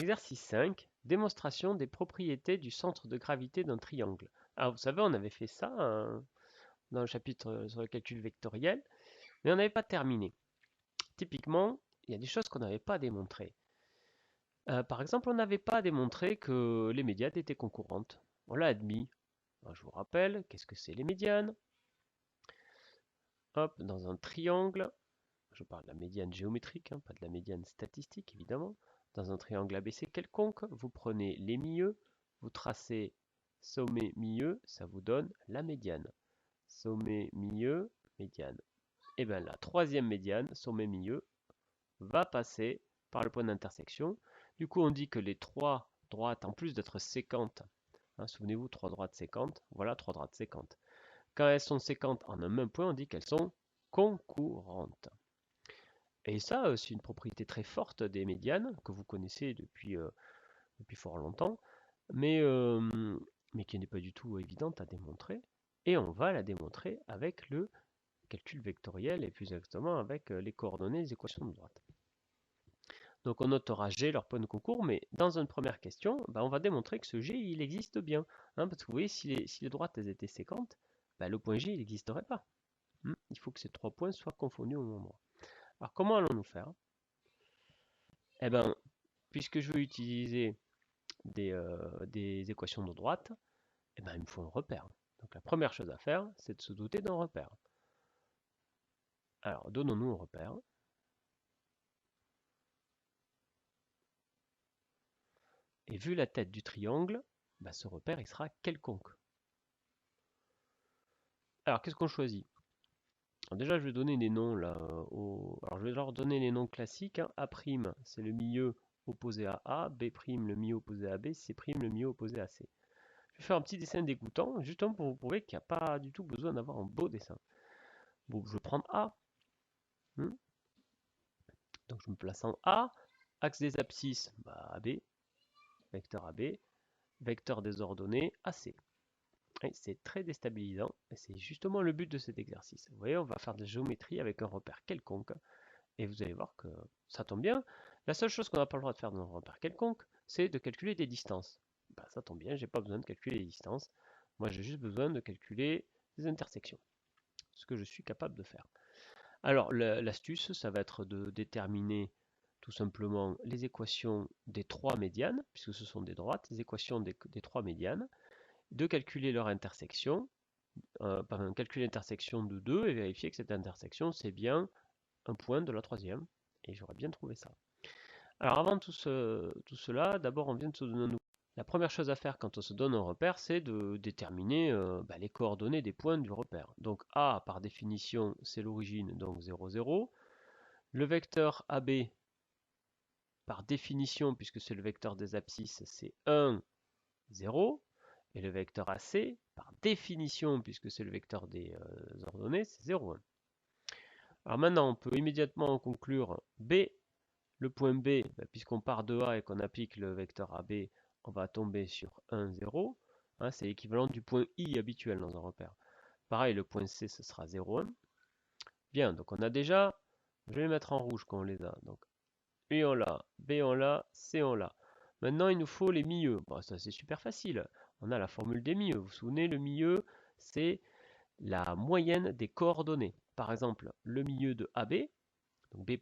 Exercice 5, démonstration des propriétés du centre de gravité d'un triangle. Alors vous savez, on avait fait ça dans le chapitre sur le calcul vectoriel, mais on n'avait pas terminé. Typiquement, il y a des choses qu'on n'avait pas démontrées. Par exemple, on n'avait pas démontré que les médianes étaient concurrentes. On l'a admis. Alors, je vous rappelle, qu'est-ce que c'est les médianes? Hop, dans un triangle, je parle de la médiane géométrique, pas de la médiane statistique évidemment. Dans un triangle ABC quelconque, vous prenez les milieux, vous tracez sommet, milieu, ça vous donne la médiane. Sommet, milieu, médiane. Et bien la troisième médiane, sommet, milieu, va passer par le point d'intersection. Du coup, on dit que les trois droites, en plus d'être séquentes, souvenez-vous, trois droites séquentes, voilà trois droites séquentes. Quand elles sont séquentes en un même point, on dit qu'elles sont concurrentes. Et ça, c'est une propriété très forte des médianes, que vous connaissez depuis fort longtemps, mais qui n'est pas du tout évidente à démontrer. Et on va la démontrer avec le calcul vectoriel, et plus exactement avec les coordonnées des équations de droite. Donc on notera G, leur point de concours, mais dans une première question, on va démontrer que ce G, il existe bien. Parce que vous voyez, si les droites elles étaient séquentes, le point G, il n'existerait pas. Il faut que ces trois points soient confondus au même endroit. Alors comment allons-nous faire? Eh bien, puisque je veux utiliser des équations de droite, il me faut un repère. Donc la première chose à faire, c'est de se doter d'un repère. Alors, donnons-nous un repère. Et vu la tête du triangle, ce repère, il sera quelconque. Alors, qu'est-ce qu'on choisit? Alors déjà, je vais donner des noms là. Alors, je vais leur donner les noms classiques. A', c'est le milieu opposé à A. B', le milieu opposé à B. C', le milieu opposé à C. Je vais faire un petit dessin dégoûtant, justement pour vous prouver qu'il n'y a pas du tout besoin d'avoir un beau dessin. Bon, je vais prendre A. Donc je me place en A. Axe des abscisses, AB. Vecteur AB. Vecteur des ordonnées, AC. C'est très déstabilisant, et c'est justement le but de cet exercice. Vous voyez, on va faire de la géométrie avec un repère quelconque, et vous allez voir que ça tombe bien. La seule chose qu'on n'a pas le droit de faire dans un repère quelconque, c'est de calculer des distances. Ça tombe bien, j'ai pas besoin de calculer les distances. Moi, j'ai juste besoin de calculer des intersections, ce que je suis capable de faire. Alors, l'astuce, ça va être de déterminer tout simplement les équations des trois médianes, puisque ce sont des droites, les équations des trois médianes, de calculer leur intersection, calculer l'intersection de 2 et vérifier que cette intersection, c'est bien un point de la troisième. Et j'aurais bien trouvé ça. Alors avant tout cela, d'abord on vient de se donner un nouveau. La première chose à faire quand on se donne un repère, c'est de déterminer les coordonnées des points du repère. Donc A, par définition, c'est l'origine, donc 0, 0. Le vecteur AB, par définition, puisque c'est le vecteur des abscisses, c'est 1, 0. Et le vecteur AC, par définition, puisque c'est le vecteur des ordonnées, c'est 0, 1. Alors maintenant, on peut immédiatement conclure B. Le point B, puisqu'on part de A et qu'on applique le vecteur AB, on va tomber sur 1, 0. C'est l'équivalent du point I habituel dans un repère. Pareil, le point C, ce sera 0, 1. Bien, donc on a déjà, je vais les mettre en rouge quand on les a. Donc I on l'a, B on l'a, C on l'a. Maintenant, il nous faut les milieux. Ça c'est super facile. On a la formule des milieux. Vous vous souvenez, le milieu, c'est la moyenne des coordonnées. Par exemple, le milieu de AB, donc B',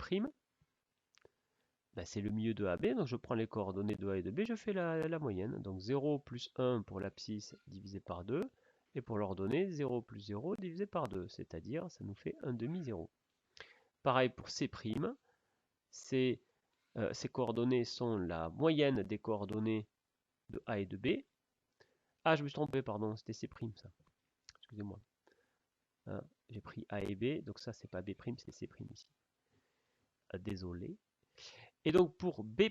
c'est le milieu de AB, donc je prends les coordonnées de A et de B, je fais la moyenne. Donc 0 plus 1 pour l'abscisse divisé par 2, et pour l'ordonnée, 0 plus 0 divisé par 2, c'est-à-dire ça nous fait 1 demi-0. Pareil pour C', ces coordonnées sont la moyenne des coordonnées de A et de B. Ah, je me suis trompé, pardon, c'était C', ça. Excusez-moi. J'ai pris A et B, donc ça c'est pas B', c'est C' ici. Désolé. Et donc pour B',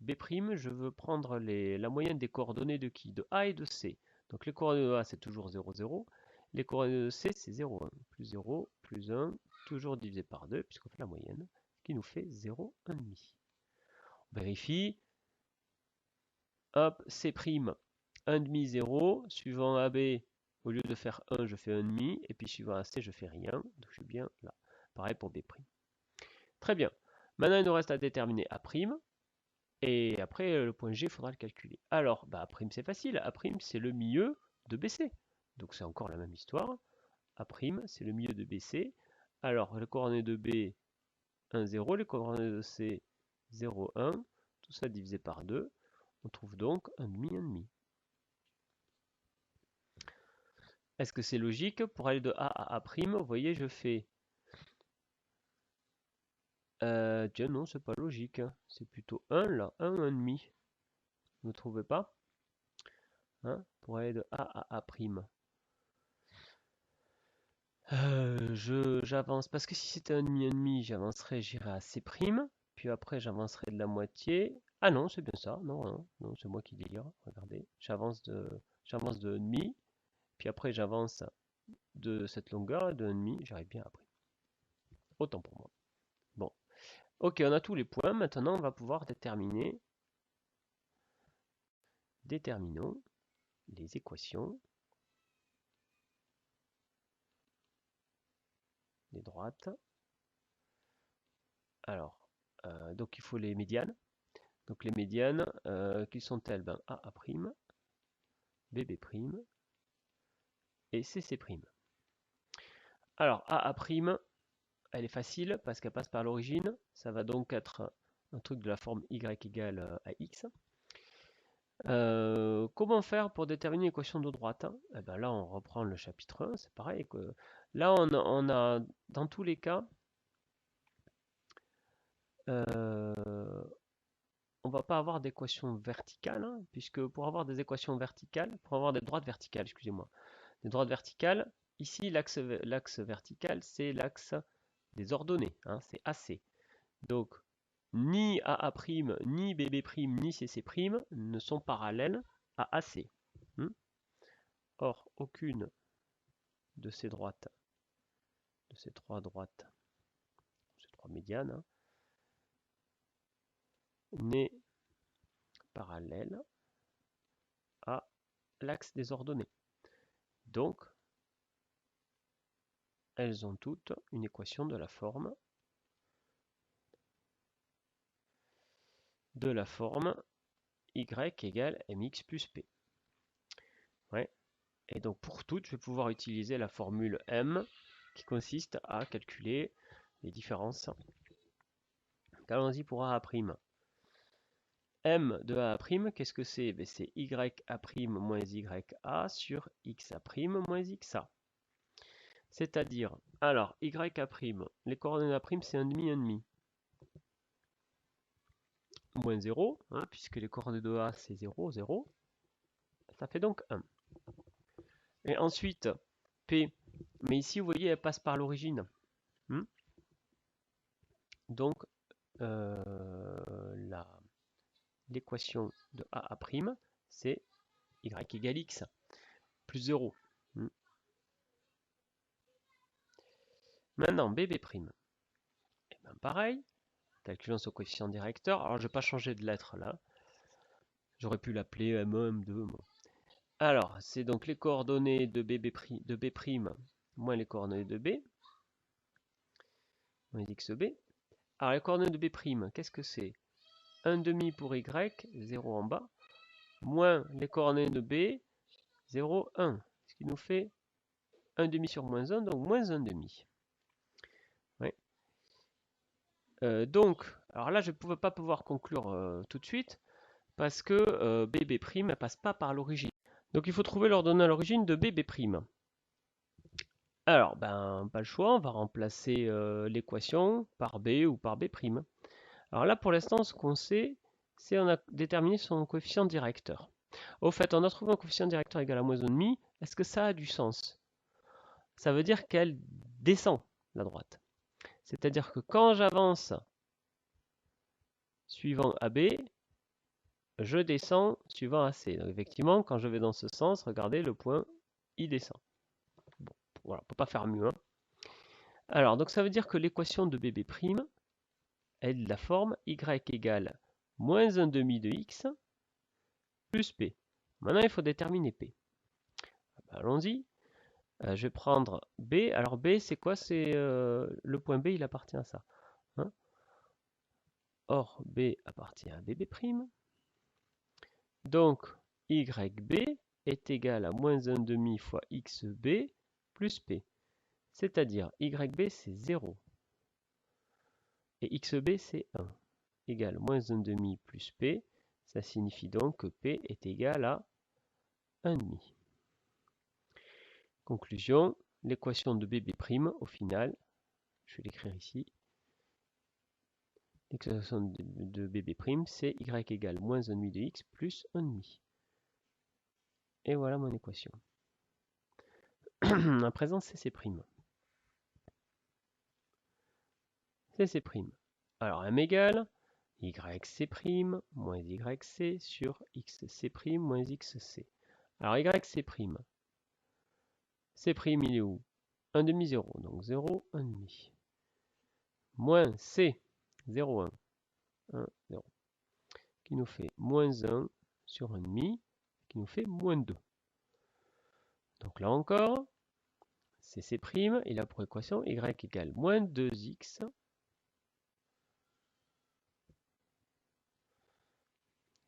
je veux prendre la moyenne des coordonnées de qui? De A et de C. Donc les coordonnées de A c'est toujours 0, 0. Les coordonnées de C c'est 0, 1. Plus 0, plus 1, toujours divisé par 2, puisqu'on fait la moyenne, ce qui nous fait 0, 1,5. On vérifie. Hop, C', 1,5, 0. Suivant AB, au lieu de faire 1, je fais 1,5. Et puis suivant AC, je fais rien. Donc je suis bien là. Pareil pour B'. Très bien. Maintenant, il nous reste à déterminer A'. Et après, le point G, il faudra le calculer. Alors, A', c'est facile. A', c'est le milieu de BC. Donc, c'est encore la même histoire. A', c'est le milieu de BC. Alors, les coordonnées de B, 1, 0. Les coordonnées de C, 0, 1. Tout ça divisé par 2. On trouve donc 1,5, 1,5. Est-ce que c'est logique? Pour aller de A à A', vous voyez, je fais... tiens, non, c'est pas logique. C'est plutôt 1 là, 1, 1,5. Vous ne trouvez pas? Hein? Pour aller de A à A'. J'avance, parce que si c'était 1,5, 1,5, j'avancerais, j'irais à C', puis après j'avancerai de la moitié. Ah non, c'est bien ça, non, non, non, c'est moi qui délire, regardez. J'avance de 1,5, puis après j'avance de cette longueur, de 1,5, j'arrive bien après. Autant pour moi. Bon, ok, on a tous les points, maintenant on va pouvoir déterminer. Déterminons les équations des droites. Alors, donc il faut les médianes. Donc les médianes, qui sont-elles? A', BB' et CC'. Alors A', elle est facile parce qu'elle passe par l'origine. Ça va donc être un truc de la forme y égale à x. Comment faire pour déterminer l'équation de droite? Eh ben là, on reprend le chapitre 1, c'est pareil. Là, on a dans tous les cas, on va pas avoir d'équation verticale, hein, puisque pour avoir des équations verticales, pour avoir des droites verticales, excusez-moi, des droites verticales, ici l'axe vertical, c'est l'axe des ordonnées, hein, c'est AC. Donc, ni AA', ni BB', ni CC' ne sont parallèles à AC. Or, aucune de ces droites, de ces trois droites, ces trois médianes, hein, n'est parallèle à l'axe des ordonnées. Donc, elles ont toutes une équation de la forme y égale mx plus p. Ouais. Et donc pour toutes, je vais pouvoir utiliser la formule m qui consiste à calculer les différences. Allons-y pour A'. M de A', qu'est-ce que c'est? C'est YA' moins YA sur XA' moins XA. C'est-à-dire, alors, YA', les coordonnées d'A', c'est 1,5, 1,5. Moins 0, hein, puisque les coordonnées de A, c'est 0, 0. Ça fait donc 1. Et ensuite, P, mais ici, vous voyez, elle passe par l'origine. Donc, l'équation de A', c'est Y égale X, plus 0. Maintenant, BB'. Et bien pareil, calculons son coefficient directeur. Alors, je ne vais pas changer de lettre là. J'aurais pu l'appeler M1, M2. Bon. Alors, c'est donc les coordonnées de B' moins les coordonnées de B, moins XB. Alors, les coordonnées de B', qu'est-ce que c'est? 1,5 pour Y, 0 en bas, moins les coordonnées de B, 0, 1. Ce qui nous fait 1,5 sur moins 1, donc moins 1,5. Ouais. Donc, alors là, je ne pouvais pas pouvoir conclure tout de suite, parce que BB' ne passe pas par l'origine. Donc il faut trouver l'ordonnée à l'origine de BB'. Alors, pas le choix, on va remplacer l'équation par B ou par B'. Alors là, pour l'instant, ce qu'on sait, c'est qu'on a déterminé son coefficient directeur. Au fait, on a trouvé un coefficient directeur égal à moins 1,5. Est-ce que ça a du sens? Ça veut dire qu'elle descend la droite. C'est-à-dire que quand j'avance suivant AB, je descends suivant AC. Donc effectivement, quand je vais dans ce sens, regardez, le point, il descend. Bon, voilà, on ne peut pas faire mieux. Hein. Alors, donc ça veut dire que l'équation de BB', est de la forme y égale moins 1,5 de x plus p. Maintenant, il faut déterminer p. Allons-y. Je vais prendre b. Alors b, c'est quoi? C'est le point B, il appartient à ça. Hein, Or, B appartient à BB'. Donc, YB est égal à moins 1,5 fois XB plus P. C'est-à-dire, YB c'est 0. Et XB c'est 1. Égale moins 1,5 plus P. Ça signifie donc que P est égal à 1,5. Conclusion, l'équation de BB', au final, je vais l'écrire ici, l'équation de BB', c'est Y égale moins 1,5 de X plus 1,5. Et voilà mon équation. À présent, CC'. CC'. Alors, M égale YC' moins YC sur XC' moins XC. Alors, YC', C', il est où? 1,5, 0. Donc 0, 1,5. Moins C, 0, 1. 1, 0. Qui nous fait moins 1 sur 1,5, qui nous fait moins 2. Donc là encore, CC', il a pour équation Y égale moins 2X.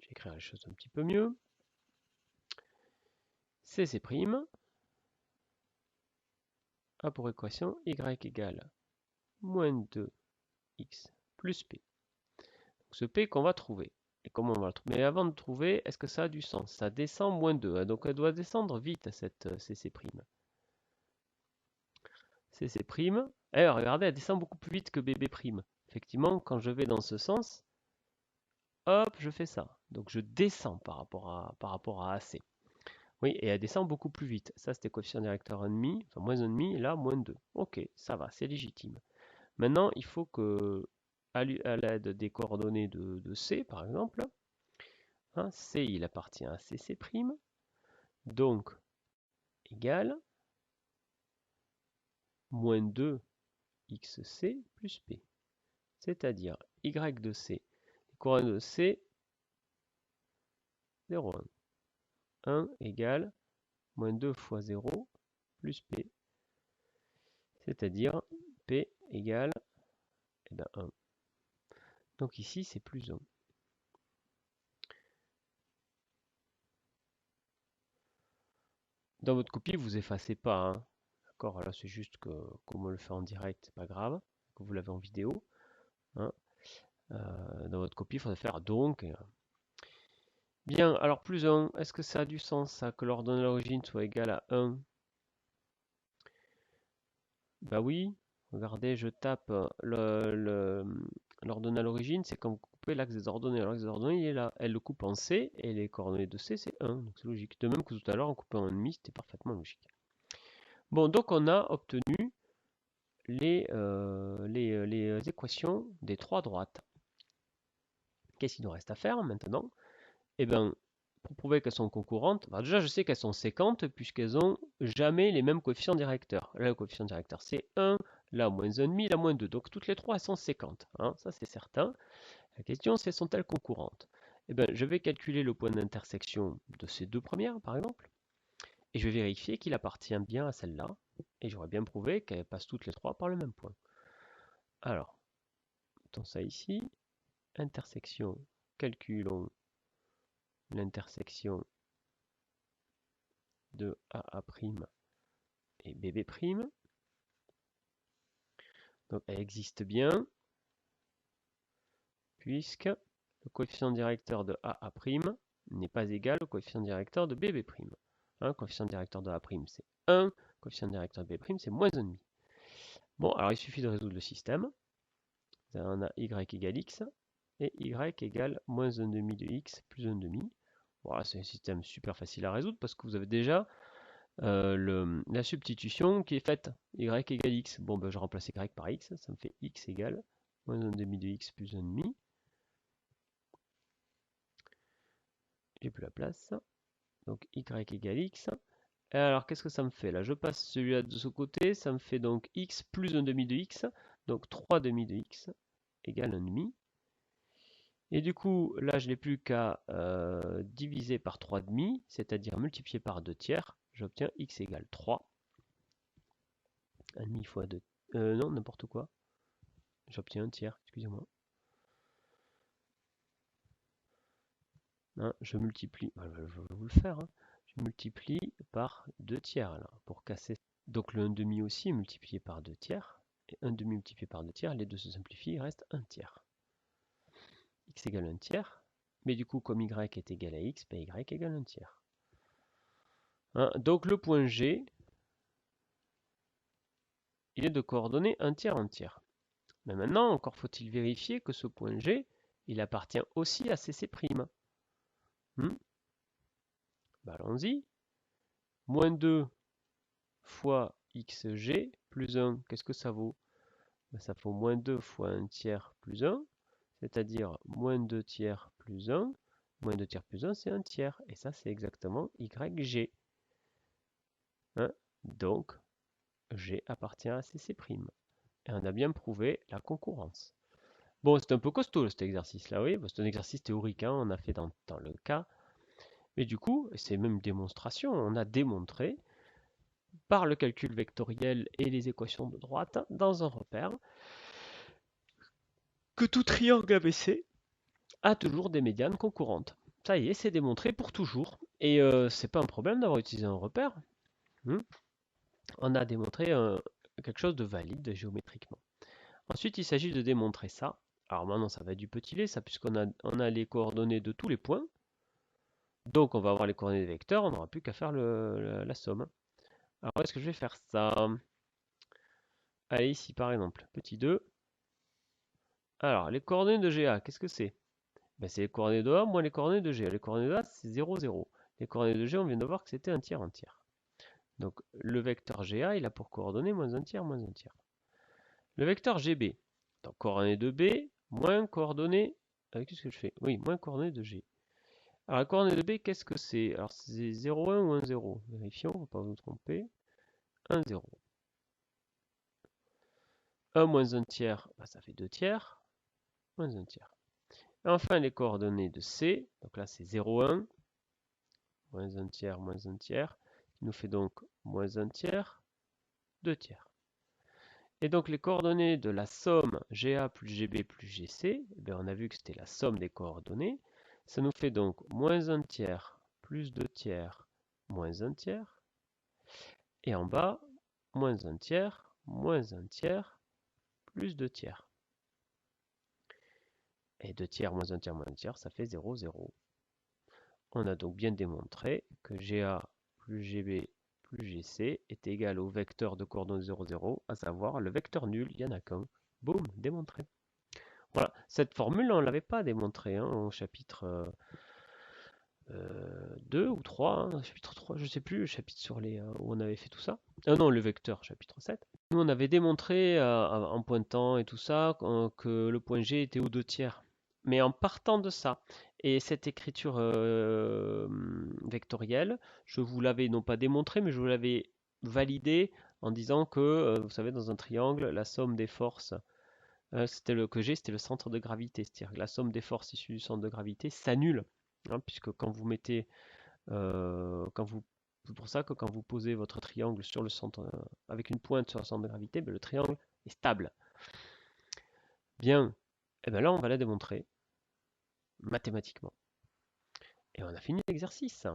Je vais écrire les choses un petit peu mieux. CC' a pour équation Y égale moins 2X plus P. Donc ce P qu'on va trouver. Et comment on va le trouver? Mais avant de trouver, est-ce que ça a du sens? Ça descend moins 2, hein, donc elle doit descendre vite cette CC'. CC', regardez, elle descend beaucoup plus vite que BB'. Effectivement, quand je vais dans ce sens, hop, je fais ça. Donc je descends par rapport à AC. Oui, et elle descend beaucoup plus vite. Ça, c'était coefficient directeur 1,5, enfin moins 1,5, et là, moins 2. Ok, ça va, c'est légitime. Maintenant, il faut que, à l'aide des coordonnées de C, par exemple, hein, C, il appartient à CC', donc, égal moins 2XC plus P. C'est-à-dire Y de C, les coordonnées de C, 0, 1. 1 égale moins 2 fois 0 plus P. C'est-à-dire P égale 1. Donc ici, c'est plus 1. Dans votre copie, vous effacez pas. Hein. D'accord, là c'est juste que comme on le fait en direct, c'est pas grave, que vous l'avez en vidéo. Hein. Dans votre copie, il faudrait faire donc. Bien, alors plus 1, est-ce que ça a du sens ça, que l'ordonnée à l'origine soit égale à 1? Bah oui, regardez, je tape l'ordonnée à l'origine, c'est quand vous coupez l'axe des ordonnées. L'axe des ordonnées, il est là. Elle le coupe en C, et les coordonnées de C, c'est 1. Donc c'est logique. De même que tout à l'heure, en coupant en demi, c'était parfaitement logique. Bon, donc on a obtenu les équations des trois droites. Qu'est-ce qu'il nous reste à faire maintenant? Eh bien, pour prouver qu'elles sont concurrentes, déjà je sais qu'elles sont séquentes puisqu'elles n'ont jamais les mêmes coefficients directeurs. Là, le coefficient directeur c'est 1, là moins 1,5, là moins 2. Donc toutes les trois elles sont séquentes, hein, ça c'est certain. La question c'est sont-elles concurrentes? Eh bien, je vais calculer le point d'intersection de ces deux premières par exemple. Et je vais vérifier qu'il appartient bien à celle-là. Et j'aurais bien prouvé qu'elles passent toutes les trois par le même point. Alors, mettons ça ici. Intersection, calculons l'intersection de AA' et BB'. Donc elle existe bien, puisque le coefficient directeur de AA' n'est pas égal au coefficient directeur de BB'. Le coefficient directeur de AA' c'est 1, le coefficient directeur de BB' c'est moins 1,5. Bon, alors il suffit de résoudre le système. On a y égale x et y égale moins 1,5 de x plus 1,5. Voilà, c'est un système super facile à résoudre parce que vous avez déjà la substitution qui est faite. Y égale x. Bon, ben, je remplace y par x, ça me fait x égale moins 1,5 de x plus 1,5. J'ai plus la place. Donc y égale x. Et alors, qu'est-ce que ça me fait là? Je passe celui-là de ce côté, ça me fait donc x plus 1,5 de x, donc 3,5 de x égale 1,5. Et du coup, là, je n'ai plus qu'à diviser par 3,5, c'est-à-dire multiplier par 2 tiers. J'obtiens x égale 3. 1,5 fois 2. Non, n'importe quoi. J'obtiens un tiers, excusez-moi. Hein, je multiplie, je vais vous le faire, hein. Je multiplie par 2 tiers là, pour casser. Donc le 1/2 aussi est multiplié par 2 tiers. Et 1/2 multiplié par 2 tiers, les deux se simplifient, il reste 1 tiers. X égale 1 tiers. Mais du coup, comme y est égal à x, ben y égale 1 tiers. Hein, donc le point G, il est de coordonnées 1 tiers, 1 tiers. Mais maintenant, encore faut-il vérifier que ce point G, il appartient aussi à CC'. Ben, allons-y. Moins 2 fois xg plus 1, qu'est-ce que ça vaut? Ben, ça vaut moins 2 fois 1 tiers plus 1, c'est-à-dire moins 2 tiers plus 1. Moins 2 tiers plus 1, c'est 1 tiers. Et ça, c'est exactement YG. Hein? Donc, G appartient à CC'. Et on a bien prouvé la concurrence. Bon, c'est un peu costaud cet exercice-là, oui. C'est un exercice théorique, hein, on a fait dans le cas. Mais du coup, c'est même une démonstration, on a démontré par le calcul vectoriel et les équations de droite dans un repère que tout triangle ABC a toujours des médianes concurrentes. Ça y est, c'est démontré pour toujours. Et c'est pas un problème d'avoir utilisé un repère. On a démontré quelque chose de valide géométriquement. Ensuite, il s'agit de démontrer ça. Alors maintenant, ça va être du petit lait, ça, puisqu'on a les coordonnées de tous les points. Donc, on va avoir les coordonnées des vecteurs, on n'aura plus qu'à faire la somme. Alors, est-ce que je vais faire ça? Allez, ici, par exemple, petit 2. Alors, les coordonnées de GA, qu'est-ce que c'est? Ben, c'est les coordonnées de A moins les coordonnées de G. Les coordonnées de A, c'est 0, 0. Les coordonnées de G, on vient de voir que c'était 1 tiers, 1 tiers. Donc, le vecteur GA, il a pour coordonnées moins 1 tiers, moins 1 tiers. Le vecteur GB, donc coordonnées de B, moins coordonnées... Qu'est-ce que je fais? Oui, moins coordonnées de G. Alors, la coordonnée de B, qu'est-ce que c'est? Alors, c'est 0, 1 ou 1, 0. Vérifions, on ne va pas vous tromper. 1, 0. 1 moins 1 tiers, bah, ça fait 2 tiers. Moins 1 tiers. Et enfin, les coordonnées de C, donc là, c'est 0, 1. Moins 1 tiers, moins 1 tiers. Qui nous fait donc moins 1 tiers, 2 tiers. Et donc, les coordonnées de la somme GA plus GB plus GC, eh bien, on a vu que c'était la somme des coordonnées. Ça nous fait donc moins 1 tiers plus 2 tiers, moins 1 tiers. Et en bas, moins 1 tiers, moins 1 tiers, plus 2 tiers. Et 2 tiers moins 1 tiers moins 1 tiers, ça fait 0, 0. On a donc bien démontré que GA plus GB plus GC est égal au vecteur de coordonnées 0, 0, à savoir le vecteur nul, il n'y en a qu'un. Boum, démontré. Voilà, cette formule, on ne l'avait pas démontrée hein, au chapitre 2 ou 3, hein, chapitre 3, je ne sais plus, le chapitre sur les où on avait fait tout ça. Non, le vecteur, chapitre 7. Nous, on avait démontré en pointant et tout ça que le point G était aux 2 tiers. Mais en partant de ça, et cette écriture vectorielle, je vous l'avais non pas démontré, mais je vous l'avais validé en disant que, vous savez, dans un triangle, la somme des forces, c'était le que G, c'était le centre de gravité. C'est-à-dire que la somme des forces issues du centre de gravité s'annule, hein, puisque quand vous mettez, c'est pour ça que quand vous posez votre triangle sur le centre, avec une pointe sur le centre de gravité, ben, le triangle est stable. Bien, et bien là on va la démontrer mathématiquement. Et on a fini l'exercice.